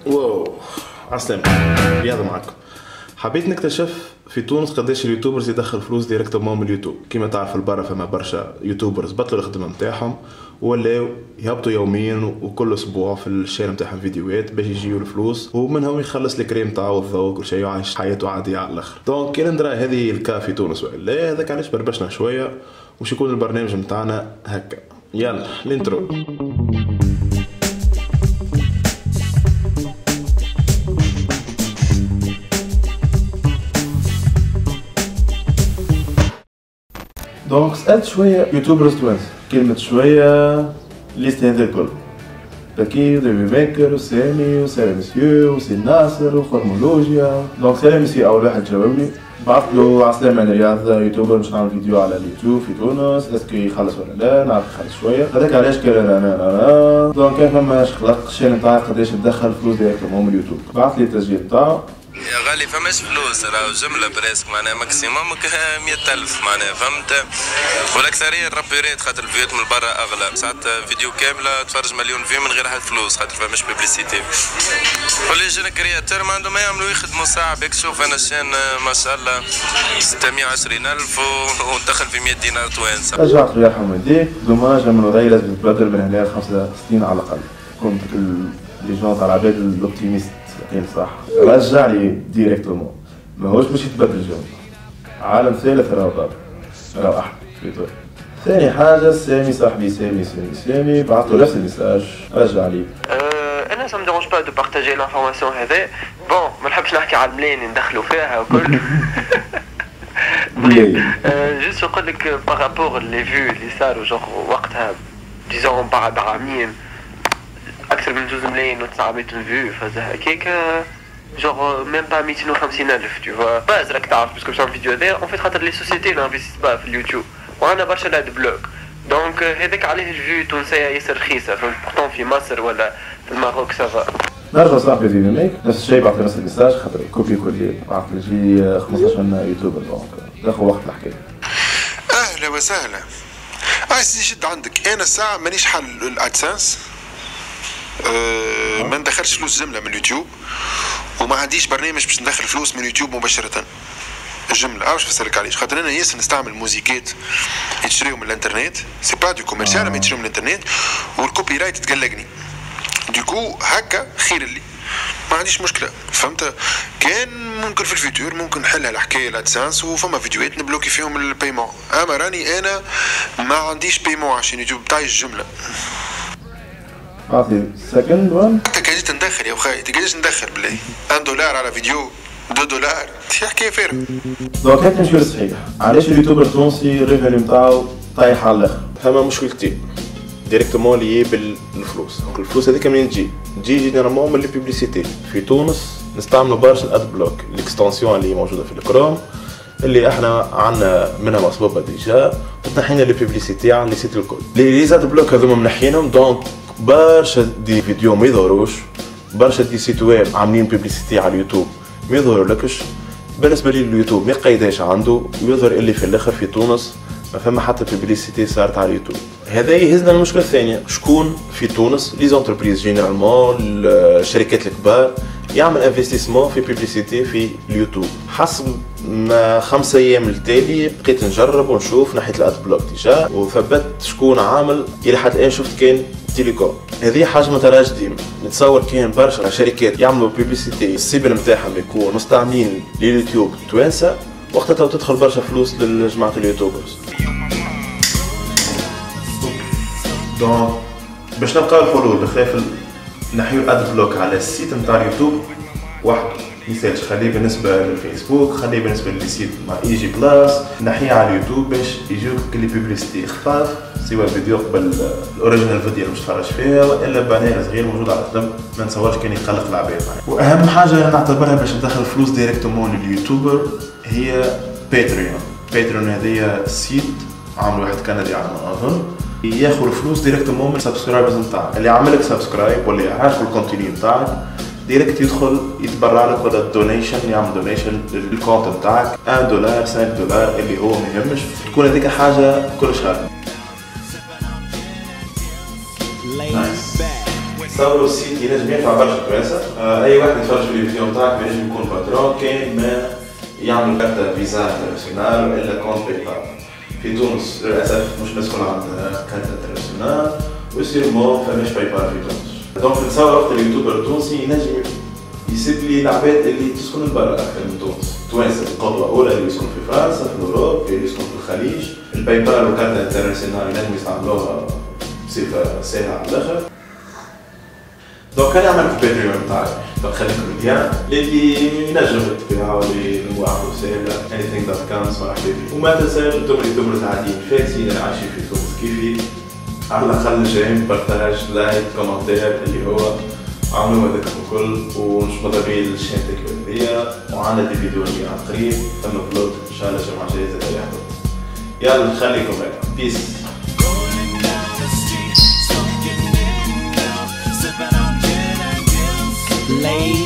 واو عسلامة، رياضة معكم. حبيت نكتشف في تونس قداش اليوتيوبرز يدخل فلوس ديريكتومون من اليوتيوب. كيما تعرف البرا فما برشا يوتيوبرز بطلوا الخدمة نتاعهم ولاو يهبطوا يوميا وكل اسبوع في الشير نتاعهم فيديوهات باش يجيو الفلوس، ومنهم يخلص الكريم تاعو الضوء وكل شيء وعايش حياته عادية على الاخر. دونك كي ندرى هذه الكا في تونس ولا هذاك علاش بربشنا شوية وش يكون البرنامج نتاعنا هكا. يلا الانترو. دونك سألت شوية يوتيوبرز توانسة كلمة شوية ليست هذا الكل أكيد ريفي ميكر وسامي وسالي مسيو وسي ناصر وفورمولوجيا. دونك سالي مسيو أول واحد جاوبني، بعثت له عسلامة أنا رياض يوتيوبر باش نعمل فيديو على اليوتيوب في تونس، اسكو يخلص ولا لا؟ نعرف يخلص شوية. هذاك علاش قال أنا دونك كان فماش خلق الشين نتاعي قداش تدخل فلوس ديريكتومون من اليوتيوب. بعث لي التسجيل نتاعو. يا غالي فماش فلوس، راهو جملة بريسك معناها ماكسيموم 100,000 معناها فهمت، والأكثرية الرابيرات خاطر الفيديوهات من برا أغلى، ساعات فيديو كاملة تفرج مليون فيو من غير حد فلوس خاطر فماش بيبليسيتي. واللي جانا كرياتور ما عندهم ما يعملوا يخدموا ساعة بيك تشوف أنا الشين ما شاء الله 620,000 وندخل في 100 دينار توانسة. رجعت له يرحم والديك، دوماج من وراي لازم تبدل من هنا 65 على الأقل. كنت لي جون تاع العباد الأوبتيميست صح، رجع لي ديريكتومون ماهوش باش يتبدل الجو. عالم ثالث راهو احد في تويتر. ثاني حاجة سامي صاحبي سامي بعثت له نفس الميساج رجع لي. انا سا مديرونج با دو بارتاجي لانفورماسيون هذا، بون ما نحبش نحكي على الملايين ندخلوا فيها وكل. جوست نقول لك بارابور لي فيو اللي صاروا جوغ وقتها ديزون بعد عامين أكثر من 2 ملايين و900 فيو فازا هكاك جوغ ميم با 250,000 تو فوا. باز راك تعرف باسكو باش نعمل فيديو هذا اون فيت خاطر لي سوسيتي نانفيستيس با في اليوتيوب وعندنا برشا لاد بلوك، دونك هذاك عليه الفيو التونسية ياسر رخيصة، فهمت؟ بورتون في مصر ولا في المغرب سافا. نرجع صاحبي في ميك نفس الشيء بعث نفس الميساج خاطر كوبي كولي بعث لي 15 يوتيوبر دونك داخل وقت الحكاية. أهلا وسهلا. سيدي شد عندك أنا ساعة مانيش حل الأدسنس، ما ندخلش فلوس جمله من اليوتيوب وما عنديش برنامج باش ندخل فلوس من اليوتيوب مباشره الجمله. عاوش نفسرلك علاش، خاطر انا ياسر نستعمل موزيكات يتشريو من الانترنت، سي با دو كوميرسيال ما يتشريو من الانترنت والكوبي رايت تقلقني، دوكو هكا خير لي ما عنديش مشكله فهمت. كان ممكن في الفيتور ممكن نحلها الحكايه لادسانس وفما فيديوهات نبلوكي فيهم البيمون، اما راني انا ما عنديش بيمون عشان يوتيوب تاعي الجمله. عطي سكند وان. انت قاعد تندخل يا اخي، انت قاعد تندخل بالله $1 على فيديو $2 في حكايه فارغه. دونك هاك نمشيو للصحيح، علاش اليوتيوبر التونسي الريفينيو نتاعو طايح على الاخر؟ فما مشكلتين ديريكتومون ليي بالفلوس. دونك الفلوس هذيك منين تجي جينيرالمون من البيبليسيتي. في تونس نستعملوا برشا الاد بلوك الاكستنسيون اللي موجوده في الكروم اللي احنا عندنا منها مصبوبه ديجا وتنحينا لي بيبليسيتي على لي سيت الكل. لي زاد بلوك هذوما منحينهم، دونك برشا دي فيديو ما يظهروش، برشا دي سيت ويب عاملين بيبليسيتي على اليوتيوب ما يظهرولكش. بالنسبه لي اليوتيوب ما يقيدهاش عنده، يظهر اللي في الاخر في تونس ما فما حتى بيبليسيتي صارت على اليوتيوب. هذا يهزنا المشكله الثانيه، شكون في تونس لي زونتربريز جينيرالمون الشركات الكبار يعمل انفستيسمون في بيبليسيتي في اليوتيوب. حسب ما 5 ايام التالي بقيت نجرب ونشوف ناحيه الاد بلوك ديجا وثبت شكون عامل. الى حد الان شفت كان تيليكوم. هذه حاجه ما تراش ديما، نتصور كاين برشا شركات يعملوا بيبليسيتي السيبل نتاعهم يكون مستعملين لليوتيوب توانسه، وقتها تدخل برشا فلوس لجماعه اليوتيوبرز. دونك باش نبقاو الحلول بخلاف نحيو الاد بلوك على السيت نتاع اليوتيوب وحده، ميسالش خليه بالنسبه للفيسبوك، خليه بالنسبه للسيت مع اي جي بلاس، نحيه على اليوتيوب باش يجيوك كل بيبليستي خفاف سواء فيديو قبل الاوريجينال فيديو اللي مش تفرج فيها والا بانير صغير موجود على الفيلم ما نتصورش كان يقلق العباد. واهم حاجه نعتبرها باش ندخل فلوس ديريكتومون لليوتيوبر هي باتريون. باتريون هذه سيت عامل واحد كندي على ما اظن ياخذ الفلوس ديريكتومون من السبسكرايبرز نتاعك. اللي عمل لك سبسكرايب واللي عارف الكونتينيو نتاعك ديريكت يدخل يتبرع لك ولا دونيشن، يعمل دونيشن للكونت نتاعك $1 $5 اللي هو ما يهمش، تكون هذيك حاجه كل شهر. نايس. تصوروا السيت ينجم ينفع برشا توانسة. اي واحد يتفرج في الفيديو نتاعك ينجم يكون باترون كان ما يعمل كارت فيزا انترناسيونال والا كونت باي بال. في تونس للاسف مش الناس تكون عندها كارت انترناسيونال ويصير ما فماش باي بال في تونس. دونك نتصور وقت اليوتيوبر التونسي ينجم يسيب لي العباد اللي تسكن برا اكثر من تونس. توانسة القدوة الأولى اللي يسكن في فرنسا في الأوروب اللي يسكن في الخليج. الباي بال وكارت انترناسيونال ينجم يستعملوها بصفة سهلة على الآخر. دونك أنا عملت الباتريون تاعي، خليكم اللين اللي ينجم تتبعوا اللي نوعكم سهلة anything.com مرحبا بكم. وما تنساوش انتم اليوتيوبرز العاديين فاسين اللي عايشين في تونس كيفي، على الأقل جايين بارتاج لايك كومنتير اللي هو عملوا هذاك الكل ونشوفوا دابا الشين تكنولوجيا وعندنا دي فيديو اللي عن قريب ثم فلوت ان شاء الله جماعة جايزة اللي يحضر. يلا خليكم هكا بيس. Late